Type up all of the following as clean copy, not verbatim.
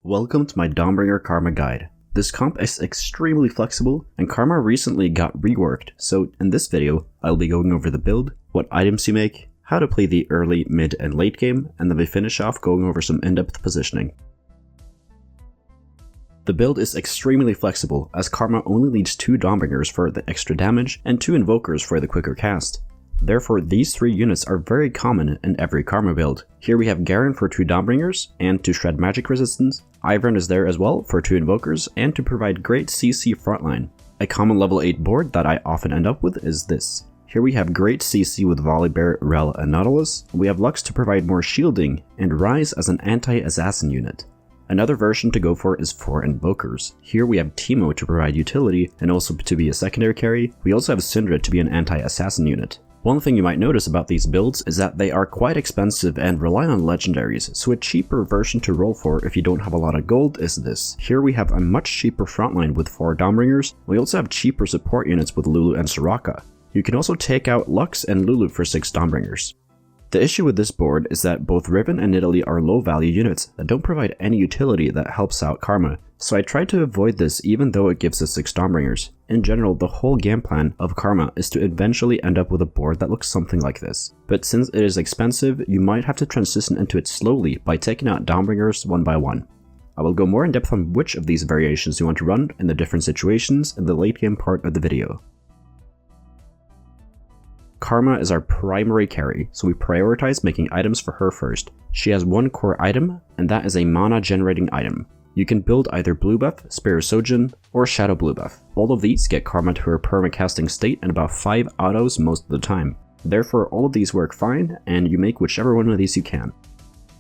Welcome to my Dawnbringer Karma guide. This comp is extremely flexible, and Karma recently got reworked, so in this video, I'll be going over the build, what items you make, how to play the early, mid, and late game, and then we finish off going over some in-depth positioning. The build is extremely flexible, as Karma only needs 2 Dawnbringers for the extra damage and 2 Invokers for the quicker cast. Therefore, these 3 units are very common in every Karma build. Here we have Garen for 2 Dawnbringers and to shred magic resistance. Ivern is there as well for 2 Invokers and to provide great CC frontline. A common level 8 board that I often end up with is this. Here we have great CC with Volibear, Rel, and Nautilus. We have Lux to provide more shielding, and Rise as an anti-assassin unit. Another version to go for is 4 Invokers. Here we have Teemo to provide utility and also to be a secondary carry. We also have Syndra to be an anti-assassin unit. One thing you might notice about these builds is that they are quite expensive and rely on legendaries, so a cheaper version to roll for if you don't have a lot of gold is this. Here we have a much cheaper frontline with 4 Dawnbringers. We also have cheaper support units with Lulu and Soraka. You can also take out Lux and Lulu for 6 Dawnbringers. The issue with this board is that both Riven and Nidalee are low value units that don't provide any utility that helps out Karma, so I tried to avoid this even though it gives us 6 Dawnbringers. In general, the whole game plan of Karma is to eventually end up with a board that looks something like this. But since it is expensive, you might have to transition into it slowly by taking out Dawnbringers one by one. I will go more in depth on which of these variations you want to run in the different situations in the late game part of the video. Karma is our primary carry, so we prioritize making items for her first. She has one core item, and that is a mana generating item. You can build either blue buff, Spear of Sojin, or Shadow blue buff. All of these get Karma to her permacasting state in about 5 autos most of the time. Therefore, all of these work fine, and you make whichever one of these you can.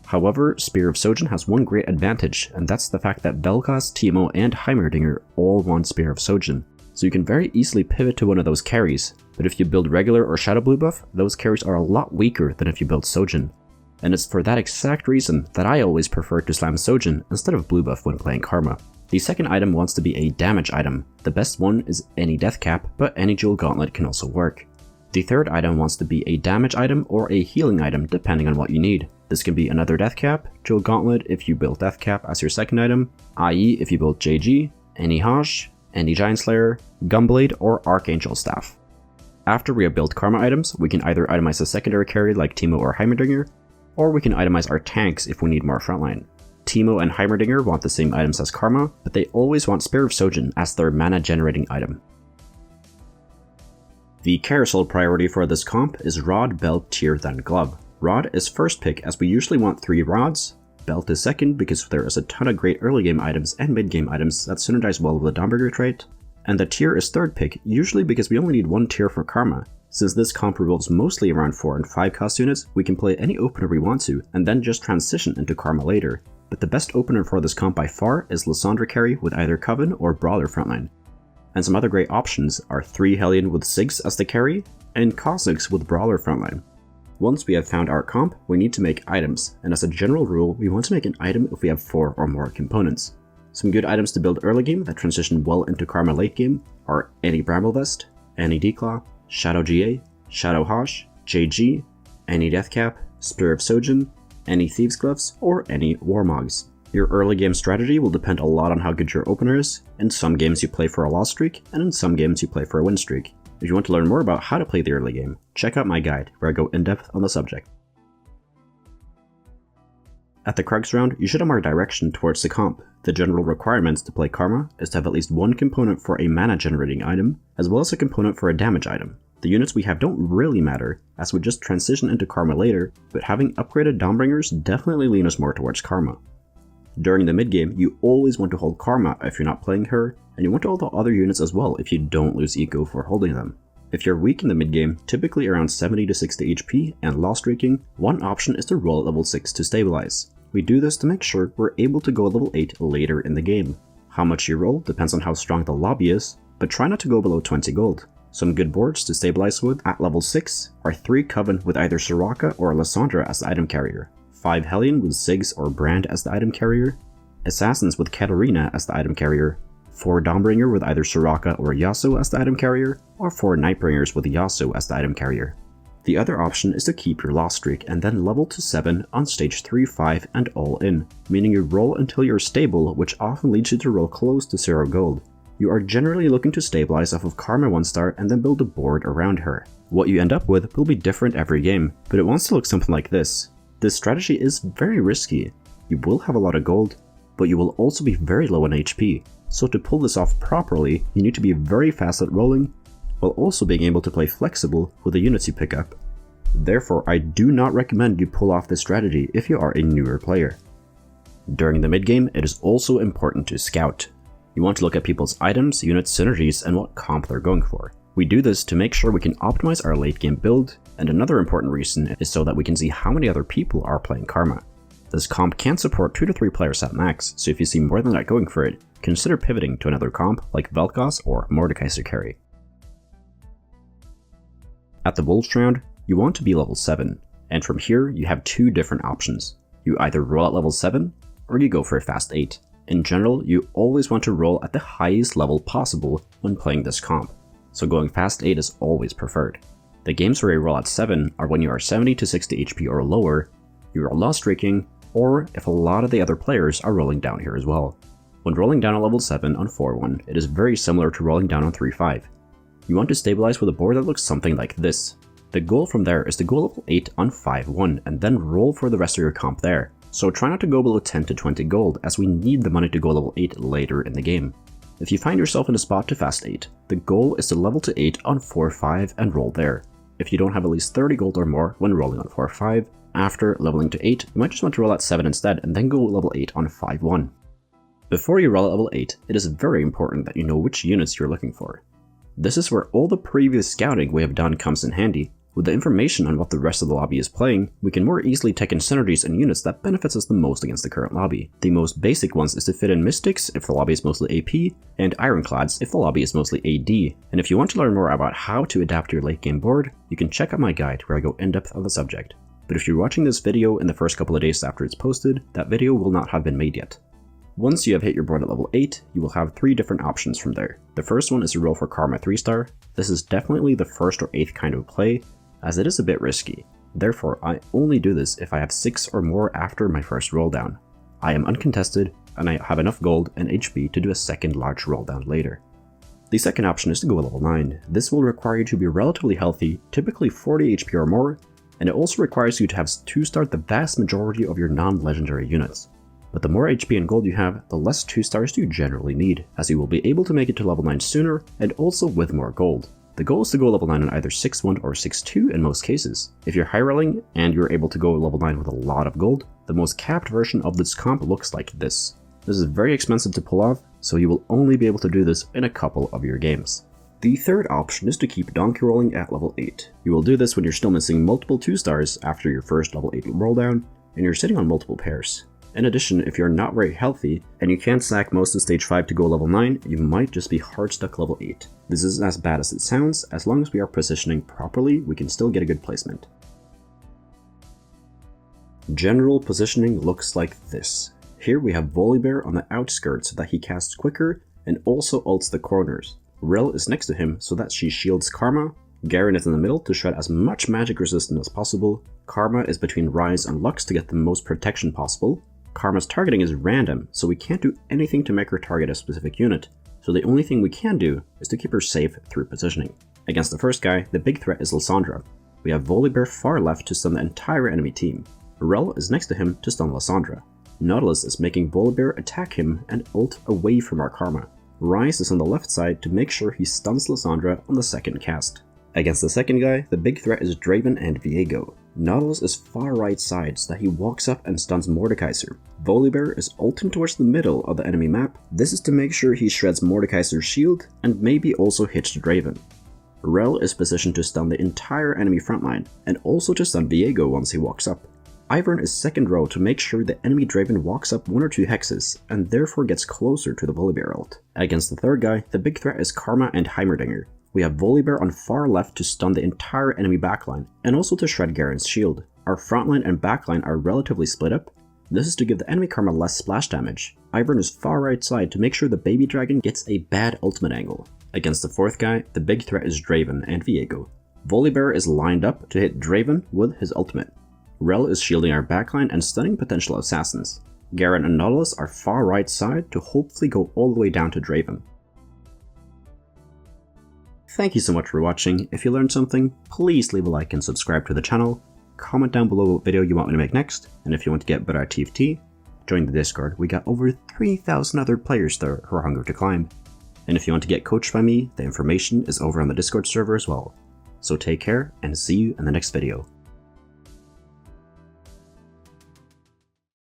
However, Spear of Sojin has one great advantage, and that's the fact that Vel'Koz, Teemo, and Heimerdinger all want Spear of Sojin. So you can very easily pivot to one of those carries, but if you build regular or Shadow blue buff, those carries are a lot weaker than if you build Sojin. And it's for that exact reason that I always prefer to slam Sojin instead of blue buff when playing Karma. The second item wants to be a damage item. The best one is any death cap, but any jewel gauntlet can also work. The third item wants to be a damage item or a healing item depending on what you need. This can be another death cap, jewel gauntlet if you build death cap as your second item, i.e. if you build JG, any Hosh, any Giant Slayer, Gunblade, or Archangel Staff. After we have built Karma items, we can either itemize a secondary carry like Teemo or Heimerdinger, or we can itemize our tanks if we need more frontline. Teemo and Heimerdinger want the same items as Karma, but they always want Spear of Sojin as their mana generating item. The carousel priority for this comp is Rod, Belt, Tier, then Glove. Rod is first pick as we usually want 3 rods, Belt is second because there is a ton of great early game items and mid game items that synergize well with the Dawnbringer trait, and the Tier is third pick usually because we only need 1 Tier for Karma. Since this comp revolves mostly around 4 and 5 cost units, we can play any opener we want to, and then just transition into Karma later. But the best opener for this comp by far is Lissandra carry with either Coven or Brawler frontline. And some other great options are 3 Hellion with Ziggs as the carry, and Kha'Zix with Brawler frontline. Once we have found our comp, we need to make items, and as a general rule, we want to make an item if we have 4 or more components. Some good items to build early game that transition well into Karma late game are any Bramble Vest, any Declaw, Shadow GA, Shadow Hosh, JG, any Death Cap, Spear of Sojin, any Thieves Gloves, or any Warmogs. Your early game strategy will depend a lot on how good your opener is. In some games you play for a loss streak, and in some games you play for a win streak. If you want to learn more about how to play the early game, check out my guide where I go in depth on the subject. At the Krugs round, you should have more direction towards the comp. The general requirements to play Karma is to have at least 1 component for a mana generating item, as well as a component for a damage item. The units we have don't really matter, as we just transition into Karma later, but having upgraded Dawnbringers definitely lean us more towards Karma. During the mid game, you always want to hold Karma if you're not playing her, and you want to hold the other units as well if you don't lose eco for holding them. If you're weak in the mid game, typically around 70 to 60 HP and loss streaking, one option is to roll at level 6 to stabilize. We do this to make sure we're able to go level 8 later in the game. How much you roll depends on how strong the lobby is, but try not to go below 20 gold. Some good boards to stabilize with at level 6 are 3 Coven with either Soraka or Lissandra as the item carrier, 5 Hellion with Ziggs or Brand as the item carrier, Assassins with Katarina as the item carrier, 4 Dawnbringer with either Soraka or Yasuo as the item carrier, or 4 Nightbringers with Yasuo as the item carrier. The other option is to keep your loss streak and then level to 7 on stage 3, 5, and all in, meaning you roll until you're stable, which often leads you to roll close to 0 gold. You are generally looking to stabilize off of Karma 1-star and then build a board around her. What you end up with will be different every game, but it wants to look something like this. This strategy is very risky. You will have a lot of gold, but you will also be very low on HP. So to pull this off properly, you need to be very fast at rolling, while also being able to play flexible with the units you pick up. Therefore, I do not recommend you pull off this strategy if you are a newer player. During the mid game, it is also important to scout. You want to look at people's items, units, synergies, and what comp they're going for. We do this to make sure we can optimize our late game build, and another important reason is so that we can see how many other people are playing Karma. This comp can support 2 to 3 players at max, so if you see more than that going for it, consider pivoting to another comp like Vel'Koz or Mordekaiser carry. At the Wolves round, you want to be level 7, and from here you have 2 different options. You either roll at level 7, or you go for a fast 8. In general, you always want to roll at the highest level possible when playing this comp, so going fast 8 is always preferred. The games where you roll at 7 are when you are 70 to 60 HP or lower, you are loss streaking, or if a lot of the other players are rolling down here as well. When rolling down on level 7 on 4-1, it is very similar to rolling down on 3-5. You want to stabilize with a board that looks something like this. The goal from there is to go level 8 on 5-1 and then roll for the rest of your comp there. So try not to go below 10 to 20 gold, as we need the money to go level 8 later in the game. If you find yourself in a spot to fast 8, the goal is to level to 8 on 4-5 and roll there. If you don't have at least 30 gold or more when rolling on 4-5, after leveling to 8, you might just want to roll at 7 instead and then go level 8 on 5-1. Before you roll at level 8, it is very important that you know which units you're looking for. This is where all the previous scouting we have done comes in handy. With the information on what the rest of the lobby is playing, we can more easily take in synergies and units that benefits us the most against the current lobby. The most basic ones is to fit in Mystics if the lobby is mostly AP, and Ironclads if the lobby is mostly AD. And if you want to learn more about how to adapt your late game board, you can check out my guide where I go in depth on the subject. But if you're watching this video in the first couple of days after it's posted, that video will not have been made yet. Once you have hit your board at level 8, you will have 3 different options from there. The first one is to roll for Karma 3-star. This is definitely the first or 8th kind of play, as it is a bit risky. Therefore, I only do this if I have 6 or more after my first roll down. I am uncontested, and I have enough gold and HP to do a second large roll down later. The second option is to go level 9. This will require you to be relatively healthy, typically 40 HP or more, and it also requires you to have 2-star the vast majority of your non-legendary units. But the more HP and gold you have, the less 2-stars you generally need, as you will be able to make it to level 9 sooner and also with more gold. The goal is to go level 9 on either 6-1 or 6-2 in most cases. If you're high rolling and you're able to go level 9 with a lot of gold, the most capped version of this comp looks like this. This is very expensive to pull off, so you will only be able to do this in a couple of your games. The third option is to keep donkey rolling at level 8. You will do this when you're still missing multiple 2-stars after your first level 8 roll down, and you're sitting on multiple pairs. In addition, if you're not very healthy, and you can't sack most of stage 5 to go level 9, you might just be hard stuck level 8. This isn't as bad as it sounds. As long as we are positioning properly, we can still get a good placement. General positioning looks like this. Here we have Volibear on the outskirts so that he casts quicker and also ults the corners. Rel is next to him so that she shields Karma. Garen is in the middle to shred as much magic resistance as possible. Karma is between Rise and Lux to get the most protection possible. Karma's targeting is random, so we can't do anything to make her target a specific unit, so the only thing we can do is to keep her safe through positioning. Against the first guy, the big threat is Lysandra. We have Volibear far left to stun the entire enemy team. Rel is next to him to stun Lysandra. Nautilus is making Volibear attack him and ult away from our Karma. Rise is on the left side to make sure he stuns Lysandra on the second cast. Against the second guy, the big threat is Draven and Viego. Nautilus is far right side so that he walks up and stuns Mordekaiser. Volibear is ulting towards the middle of the enemy map. This is to make sure he shreds Mordekaiser's shield and maybe also hits Draven. Rel is positioned to stun the entire enemy frontline and also to stun Viego once he walks up. Ivern is second row to make sure the enemy Draven walks up 1 or 2 hexes and therefore gets closer to the Volibear ult. Against the third guy, the big threat is Karma and Heimerdinger. We have Volibear on far left to stun the entire enemy backline, and also to shred Garen's shield. Our frontline and backline are relatively split up. This is to give the enemy Karma less splash damage. Ivern is far right side to make sure the baby dragon gets a bad ultimate angle. Against the fourth guy, the big threat is Draven and Viego. Volibear is lined up to hit Draven with his ultimate. Rel is shielding our backline and stunning potential assassins. Garen and Nautilus are far right side to hopefully go all the way down to Draven. Thank you so much for watching. If you learned something, please leave a like and subscribe to the channel. Comment down below what video you want me to make next, and if you want to get better at TFT, join the Discord. We got over 3,000 other players there who are hungry to climb. And if you want to get coached by me, the information is over on the Discord server as well. So take care, and see you in the next video.